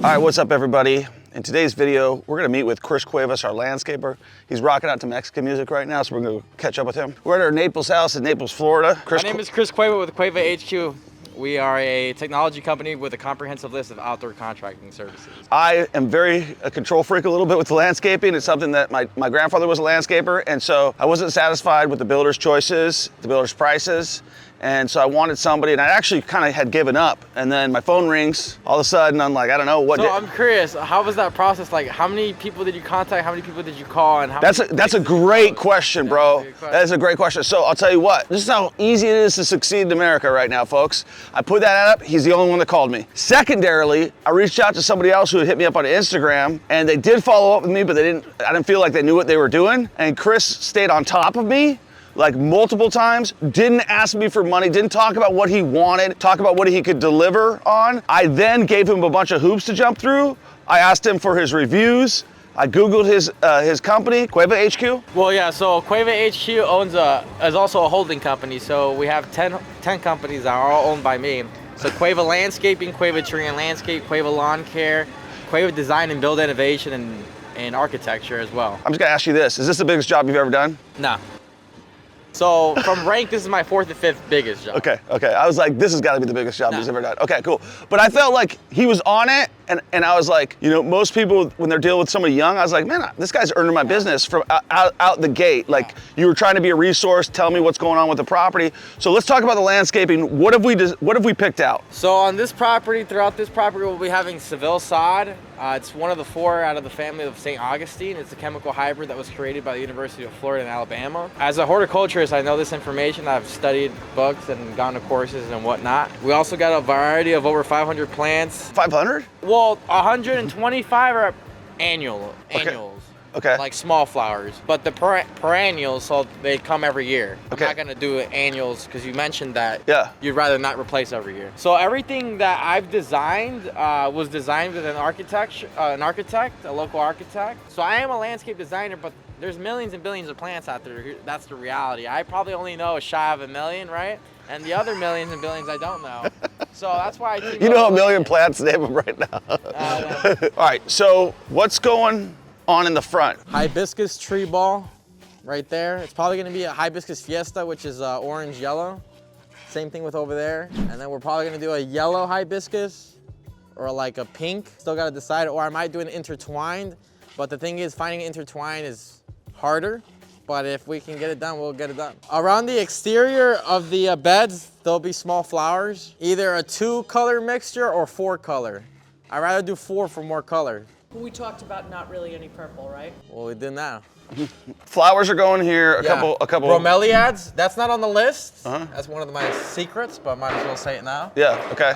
All right, what's up everybody? In today's video, we're gonna meet with Chris Cueva, our landscaper. He's rocking out to Mexican music right now, so we're gonna catch up with him. We're at our Naples house in Naples, Florida. My name is Chris Cueva with Cueva HQ. We are a technology company with a comprehensive list of outdoor contracting services. I am a control freak a little bit with the landscaping. It's something that my grandfather was a landscaper, and so I wasn't satisfied with the builder's choices, the builder's prices. And so I wanted somebody, and I actually kind of had given up. And then my phone rings. All of a sudden, I'm like, I don't know what. So I'm curious, how was that process? Like, how many people did you contact? How many people did you call? And that's a great question, bro. That is a great question. So I'll tell you what. This is how easy it is to succeed in America right now, folks. I put that ad up. He's the only one that called me. Secondarily, I reached out to somebody else who had hit me up on Instagram, and they did follow up with me, but I didn't feel like they knew what they were doing. And Chris stayed on top of me, like multiple times, didn't ask me for money, didn't talk about what he wanted, talk about what he could deliver on. I then gave him a bunch of hoops to jump through. I asked him for his reviews. I Googled his company, Cueva HQ. Well, yeah, so Cueva HQ is also a holding company. So we have 10 companies that are all owned by me. So Cueva Landscaping, Cueva Tree and Landscape, Cueva Lawn Care, Cueva Design and Build Innovation, and Architecture as well. I'm just gonna ask you this, is this the biggest job you've ever done? No. So from rank, this is my 4th or 5th biggest job. Okay. I was like, this has got to be the biggest job he's ever done. Okay, cool. But I felt like he was on it, and I was like, you know, most people, when they're dealing with somebody young, I was like, man, this guy's earning my business from out the gate. Like, you were trying to be a resource, tell me what's going on with the property. So let's talk about the landscaping. What have we picked out? So on this property, throughout this property, we'll be having Seville sod. It's one of the 4 out of the family of St. Augustine. It's a chemical hybrid that was created by the University of Florida in Alabama. As a horticulturist, I know this information. I've studied books and gone to courses and whatnot. We also got a variety of over 500 plants. 500? Well, 125 are annuals. Okay. Like small flowers, but the perennials, so they come every year. Okay. I'm not gonna do annuals because you mentioned that you'd rather not replace every year. So everything that I've designed was designed with an architect, a local architect. So I am a landscape designer, but there's millions and billions of plants out there. That's the reality. I probably only know shy of 1 million, right? And the other millions and billions I don't know. So that's why I You know 1 million plants, name them right now. All right, so what's going on in the front? Hibiscus tree ball right there. It's probably gonna be a hibiscus fiesta, which is orange yellow. Same thing with over there. And then we're probably gonna do a yellow hibiscus or like a pink. Still gotta decide, or I might do an intertwined. But the thing is, finding intertwined is harder. But if we can get it done, we'll get it done. Around the exterior of the beds, there'll be small flowers. Either a 2-color mixture or 4-color. I'd rather do 4 for more color. We talked about not really any purple, right? Well, we did now. Flowers are going here, a couple. Bromeliads, that's not on the list. That's one of my secrets, but might as well say it now. Yeah, okay.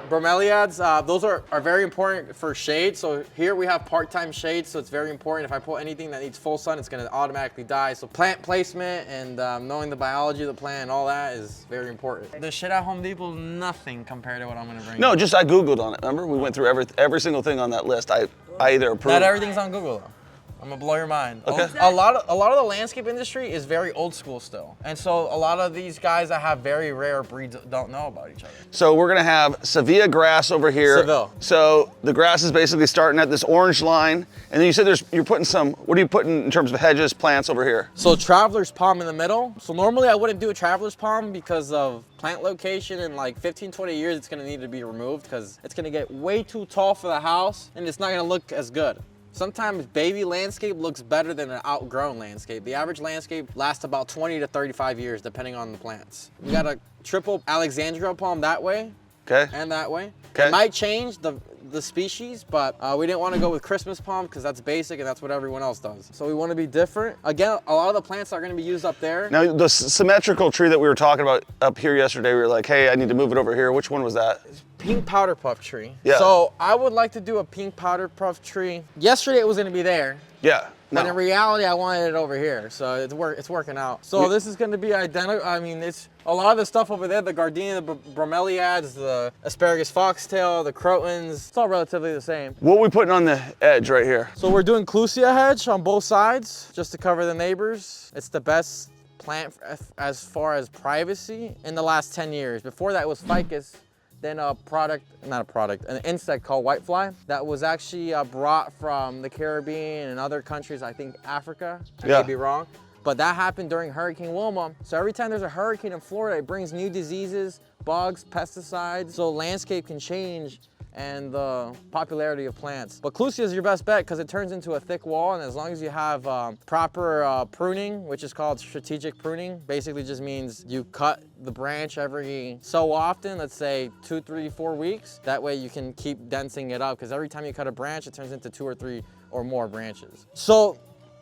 Bromeliads, those are very important for shade. So here we have part-time shade, so it's very important. If I put anything that needs full sun, it's gonna automatically die. So plant placement and knowing the biology of the plant and all that is very important. The shit at Home Depot is nothing compared to what I'm gonna bring. No, just I Googled on it, remember? We went through every single thing on that list. I either approved. Not everything's on Google though. I'm gonna blow your mind. Okay. A lot of the landscape industry is very old school still. And so a lot of these guys that have very rare breeds don't know about each other. So we're gonna have Sevilla grass over here. Seville. So the grass is basically starting at this orange line. And then you said you're putting what are you putting in terms of hedges, plants over here? So traveler's palm in the middle. So normally I wouldn't do a traveler's palm because of plant location. In like 15, 20 years, it's gonna need to be removed because it's gonna get way too tall for the house and it's not gonna look as good. Sometimes baby landscape looks better than an outgrown landscape. The average landscape lasts about 20 to 35 years, depending on the plants. We got a triple Alexandria palm that way. Okay. And that way. Okay. It might change the species, but we didn't want to go with Christmas palm because that's basic and that's what everyone else does. So we want to be different. Again, a lot of the plants are going to be used up there. Now, the symmetrical tree that we were talking about up here yesterday, we were like, hey, I need to move it over here. Which one was that? Pink powder puff tree. Yeah. So I would like to do a pink powder puff tree. Yesterday it was going to be there. Yeah. No. But in reality, I wanted it over here, so it's working out. So this is going to be identical. I mean, it's a lot of the stuff over there, the gardenia, the bromeliads, the asparagus foxtail, the crotons, it's all relatively the same. What are we putting on the edge right here? So we're doing clusia hedge on both sides, just to cover the neighbors. It's the best plant as far as privacy in the last 10 years. Before that, it was ficus. than an insect called whitefly that was actually brought from the Caribbean and other countries, I think Africa, I may be wrong. But that happened during Hurricane Wilma. So every time there's a hurricane in Florida, it brings new diseases, bugs, pesticides, so landscape can change and the popularity of plants. But Clusia is your best bet because it turns into a thick wall, and as long as you have proper pruning, which is called strategic pruning, basically just means you cut the branch every so often, let's say 2, 3, 4 weeks. That way you can keep densing it up because every time you cut a branch, it turns into 2 or 3 or more branches. So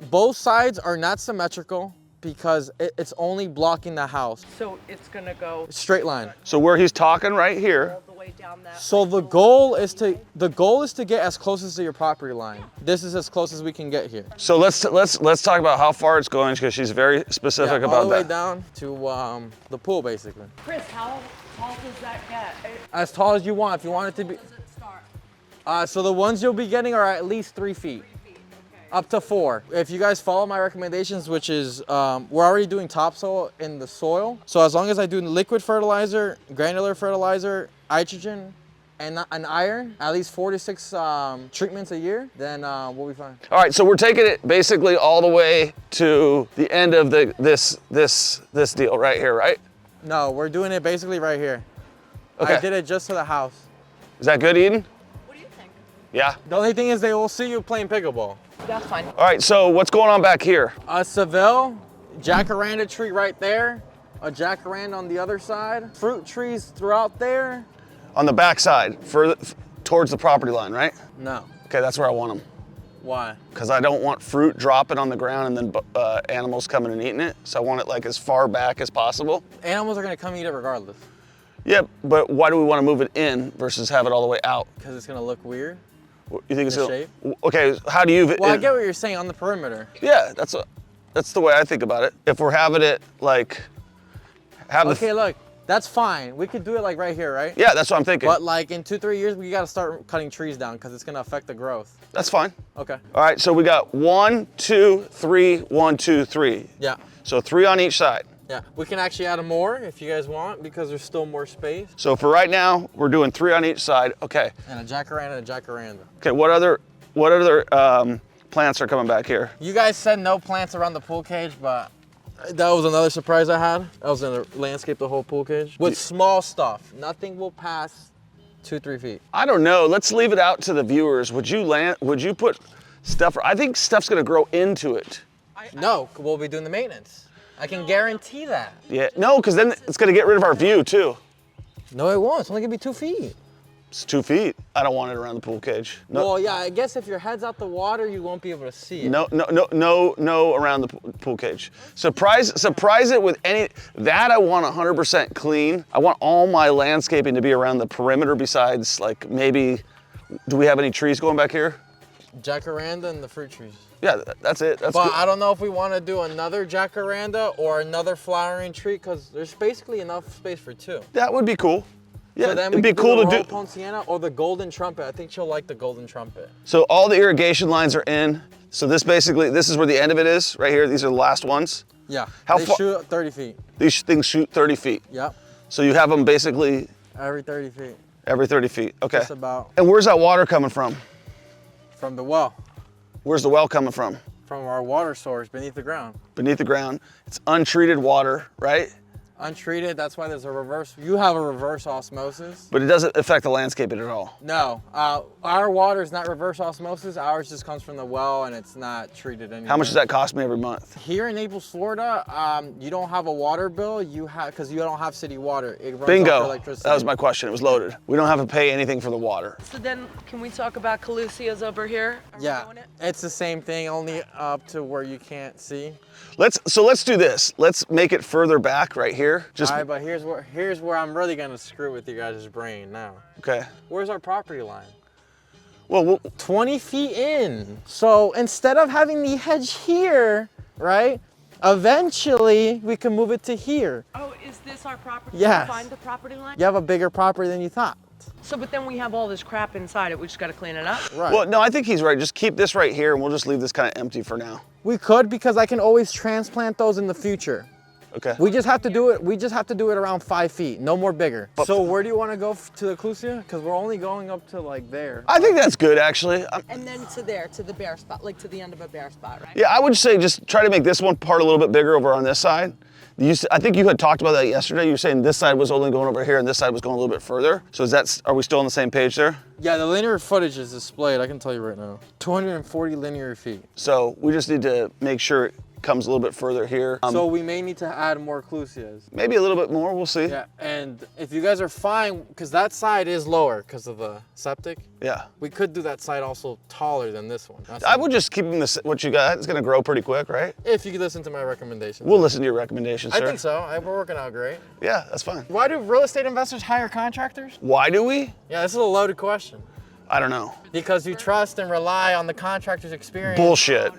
both sides are not symmetrical because it's only blocking the house. So it's gonna go Straight line. So where he's talking right here. all the way down that. So the goal is to get as close as to your property line. This is as close as we can get here. So let's talk about how far it's going because she's very specific about all the way that. down to the pool, basically. Chris, how tall does that get? As tall as you want. If you want it to be. How does it start? So the ones you'll be getting are at least 3 feet. Up to 4. If you guys follow my recommendations, which is we're already doing topsoil in the soil. So as long as I do liquid fertilizer, granular fertilizer, nitrogen, and iron, at least 4 to 6 treatments a year, then we'll be fine. All right, so we're taking it basically all the way to the end of this deal right here, right? No, we're doing it basically right here. Okay. I did it just to the house. Is that good, Eden? What do you think? Yeah. The only thing is they will see you playing pickleball. That's fine. All right, so what's going on back here? A Seville, jacaranda tree right there, a jacaranda on the other side, fruit trees throughout there. On the back side, towards the property line, right? No. Okay, that's where I want them. Why? Because I don't want fruit dropping on the ground and then animals coming and eating it. So I want it like as far back as possible. Animals are gonna come eat it regardless. Yeah, but why do we want to move it in versus have it all the way out? Because it's gonna look weird. You think it's The shape? Okay? How do you? Well, I get what you're saying on the perimeter. Yeah, that's the way I think about it. If we're having it like, Okay, look, that's fine. We could do it like right here, right? Yeah, that's what I'm thinking. But like in 2, 3 years, we gotta start cutting trees down because it's gonna affect the growth. That's fine. Okay. All right, so we got 1, 2, 3, 1, 2, 3. Yeah. So 3 on each side. Yeah. We can actually add more if you guys want because there's still more space. So for right now, we're doing 3 on each side. Okay. And a jacaranda and a jacaranda. Okay. What other plants are coming back here? You guys said no plants around the pool cage, but that was another surprise I had. I was gonna landscape the whole pool cage with small stuff. Nothing will pass 2, 3 feet. I don't know. Let's leave it out to the viewers. Would you put stuff? I think stuff's gonna grow into it. No, we'll be doing the maintenance. I can guarantee that. Yeah. No, because then it's gonna get rid of our view too. No, it won't. It's only gonna be 2 feet. It's 2 feet. I don't want it around the pool cage. No. Well, yeah, I guess if your head's out the water, you won't be able to see it. No around the pool cage. Surprise it with any, that I want 100% clean. I want all my landscaping to be around the perimeter besides like maybe, do we have any trees going back here? Jacaranda and the fruit trees. Yeah, that's it. That's But good. I don't know if we want to do another jacaranda or another flowering tree because there's basically enough space for 2. That would be cool. Yeah, So then it'd be cool to do. Ponciana or the golden trumpet. I think she'll like the golden trumpet. So all the irrigation lines are in. So this is where the end of it is, right here. These are the last ones. Yeah. How they far- shoot 30 feet. These things shoot 30 feet. Yep. So you have them basically Every 30 feet. every 30 feet. Okay. Just about. And where's that water coming from? From the well. Where's the well coming from? From our water source beneath the ground. Beneath the ground. It's untreated water, right? Untreated, that's why there's a reverse. You have a reverse osmosis. But it doesn't affect the landscaping at all. No, our water is not reverse osmosis. Ours just comes from the well and it's not treated anymore. How much does that cost me every month? Here in Naples, Florida, you don't have a water bill. Because you don't have city water. It runs off Bingo. electricity. That was my question. It was loaded. We don't have to pay anything for the water. So then, can we talk about Calusia's over here? Are we Yeah, doing it? it's the same thing, only up to where you can't see. Let's do this. Let's make it further back right here. Just All right, but here's where I'm really gonna screw with you guys' brain now. okay. Where's our property line? Well, 20 feet in. So instead of having the hedge here, right? Eventually we can move it to here. Oh, is this our property? Yes. Find the property line? You have a bigger property than you thought. So, but then we have all this crap inside it. We just got to clean it up. Right. well, no, I think he's right. Just keep this right here, and we'll just leave this kind of empty for now. We could because I can always transplant those in the future. Okay. We just have to do it. We just have to do it around 5 feet, no more bigger. So where do you want to go to the Clusia? Because we're only going up to like there. I think that's good, actually. And then to there, to the bare spot, like to the end of a bare spot, right? Yeah, I would say just try to make this one part a little bit bigger over on this side. I think you had talked about that yesterday. You were saying this side was only going over here and this side was going a little bit further. So are we still on the same page there? Yeah, the linear footage is displayed, I can tell you right now. 240 linear feet. So we just need to make sure it comes a little bit further here. So we may need to add more Clusias. Maybe a little bit more, we'll see. Yeah, and if you guys are fine, because that side is lower because of the septic. Yeah. We could do that side also taller than this one. I would just keep what you got. It's gonna grow pretty quick, right? If you could listen to my recommendations. We'll listen to your recommendations, sir. I think so. We're working out great. Yeah, that's fine. Why do real estate investors hire contractors? Why do we? Yeah, this is a loaded question. I don't know. Because you trust and rely on the contractor's experience. Bullshit.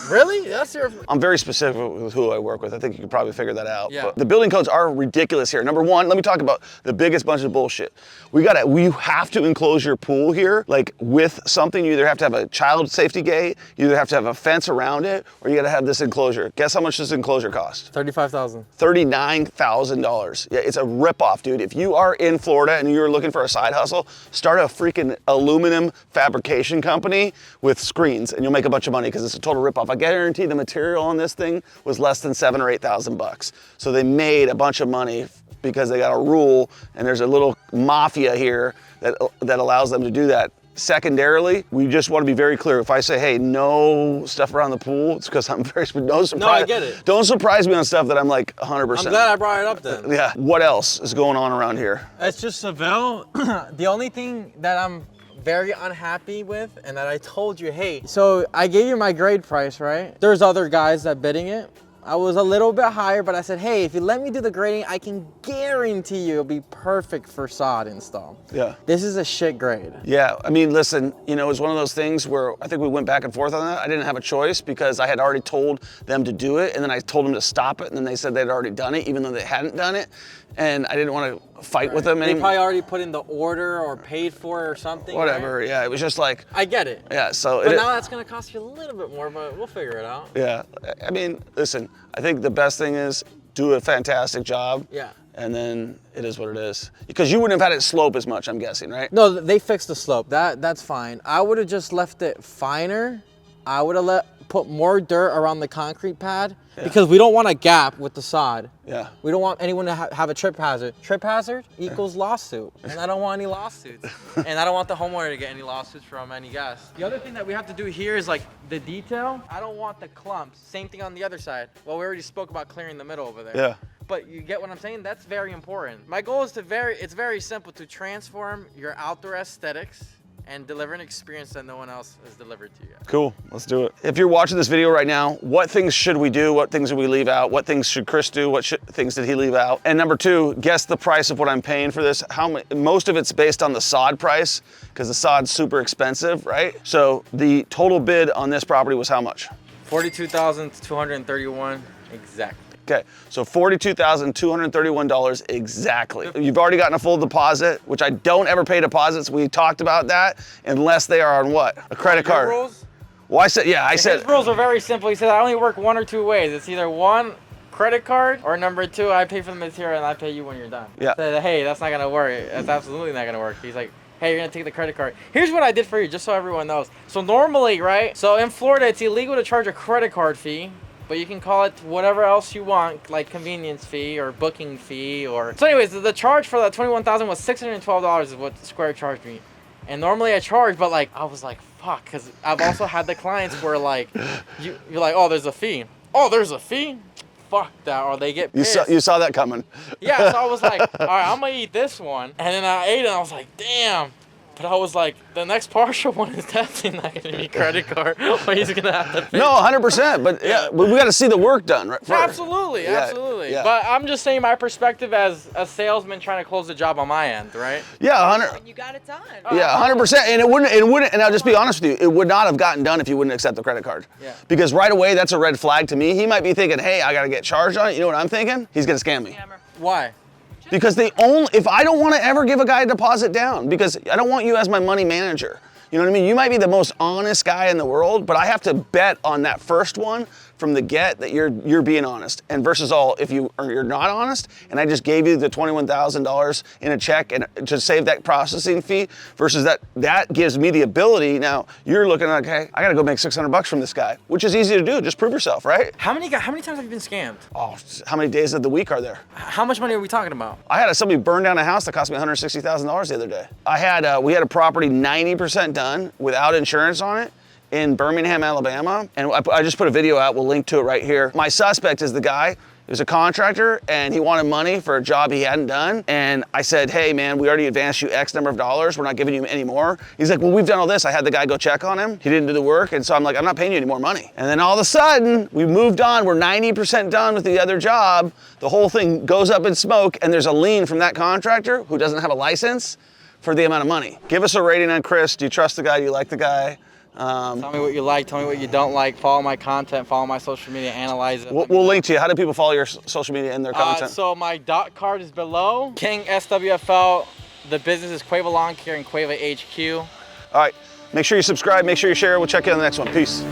Really? That's your... I'm very specific with who I work with. I think you could probably figure that out. Yeah. But the building codes are ridiculous here. Number one, let me talk about the biggest bunch of bullshit. You have to enclose your pool here, like with something. You either have to have a child safety gate, you either have to have a fence around it, or you gotta have this enclosure. Guess how much this enclosure costs? $35,000. $39,000. Yeah, it's a ripoff, dude. If you are in Florida and you're looking for a side hustle, start a freaking aluminum fabrication company with screens and you'll make a bunch of money because it's a total ripoff. I guarantee the material on this thing was less than $7,000 or $8,000. So they made a bunch of money because they got a rule and there's a little mafia here that allows them to do that. Secondarily, we just want to be very clear. If I say, hey, no stuff around the pool, it's because I'm very, no surprise. No, I get it. Don't surprise me on stuff that I'm like 100%. I'm glad I brought it up then. Yeah. What else is going on around here? It's just Seville. The only thing that I'm very unhappy with, and that I told you, hey, so I gave you my grade price, right? There's other guys that bidding it. I was a little bit higher, but I said, hey, if you let me do the grading, I can guarantee you it'll be perfect for sod install. Yeah. This is a shit grade. Yeah, I mean, listen, you know, it's one of those things where I think we went back and forth on that. I didn't have a choice because I had already told them to do it, and then I told them to stop it, and then they said they'd already done it, even though they hadn't done it, and I didn't want to fight with them They anymore. probably already put in the order or paid for it or something. Whatever, right? yeah, it was just like, I get it. yeah, so. But now that's gonna cost you a little bit more, but we'll figure it out. Yeah, I mean, listen, I think the best thing is do a fantastic job. Yeah. And then it is what it is. Because you wouldn't have had it slope as much, I'm guessing, right? No, they fixed the slope. That's fine. I would have just left it finer. I would have put more dirt around the concrete pad because we don't want a gap with the sod. Yeah. We don't want anyone to have a trip hazard. Trip hazard equals lawsuit, and I don't want any lawsuits. And I don't want the homeowner to get any lawsuits from any guests. The other thing that we have to do here is like the detail. I don't want the clumps. Same thing on the other side. Well, we already spoke about clearing the middle over there. Yeah. But you get what I'm saying? That's very important. My goal is it's very simple to transform your outdoor aesthetics and deliver an experience that no one else has delivered to you. Cool, let's do it. If you're watching this video right now, what things should we do? What things do we leave out? What things should Chris do? What things did he leave out? And number two, guess the price of what I'm paying for this. Most of it's based on the sod price because the sod's super expensive, right? So the total bid on this property was how much? $42,231 exactly. Okay, so $42,231 exactly. You've already gotten a full deposit, which I don't ever pay deposits. We talked about that, unless they are on what? A credit card. Rules? Well, I said. His rules are very simple. He said I only work one or two ways. It's either one, credit card, or number two, I pay for the material and I pay you when you're done. Yeah. I said, hey, that's not gonna work. That's absolutely not gonna work. He's like, hey, you're gonna take the credit card. Here's what I did for you, just so everyone knows. So normally, right? So in Florida, it's illegal to charge a credit card fee, but you can call it whatever else you want, like convenience fee or booking fee or... So anyways, the charge for that $21,000 was $612 is what Square charged me. And normally I charge, but like, I was like, fuck, because I've also had the clients where like, you're like, oh, there's a fee. Oh, there's a fee? Fuck that, or they get pissed. You saw that coming. Yeah, so I was like, all right, I'm gonna eat this one. And then I ate it and I was like, damn. But I was like, the next partial one is definitely not going to be credit card. But he's going to have to pay. No, 100%. But yeah, we got to see the work done, right? First. Absolutely, absolutely. Yeah. But I'm just saying my perspective as a salesman trying to close the job on my end, right? Yeah, 100. You got it done. Yeah, 100%. And it wouldn't. And I'll just be honest with you, it would not have gotten done if you wouldn't accept the credit card. Yeah. Because right away, that's a red flag to me. He might be thinking, hey, I got to get charged on it. You know what I'm thinking? He's going to scam me. Why? Because if I don't want to ever give a guy a deposit down, because I don't want you as my money manager. You know what I mean? You might be the most honest guy in the world, but I have to bet on that first one from the get that you're being honest, and versus all if you're not honest, and I just gave you the $21,000 in a check and to save that processing fee, versus that gives me the ability. Now you're looking like, hey, I gotta go make $600 from this guy, which is easy to do. Just prove yourself, right? How many times have you been scammed? Oh, how many days of the week are there? How much money are we talking about? I had somebody burn down a house that cost me $160,000 the other day. We had a property 90% done without insurance on it in Birmingham, Alabama. And I just put a video out, we'll link to it right here. My suspect is the guy. He was a contractor and he wanted money for a job he hadn't done. And I said, hey man, we already advanced you X number of dollars. We're not giving you any more. He's like, well, we've done all this. I had the guy go check on him. He didn't do the work. And so I'm like, I'm not paying you any more money. And then all of a sudden we moved on. We're 90% done with the other job. The whole thing goes up in smoke and there's a lien from that contractor who doesn't have a license for the amount of money. Give us a rating on Chris. Do you trust the guy? Do you like the guy? Tell me what you like, tell me what you don't like, follow my content, follow my social media, analyze it. We'll link to you. How do people follow your social media and their content? So my .card is below. kingswfl, the business is Cueva Lawn Care and Cueva HQ. All right, make sure you subscribe, make sure you share. We'll check you on the next one. Peace.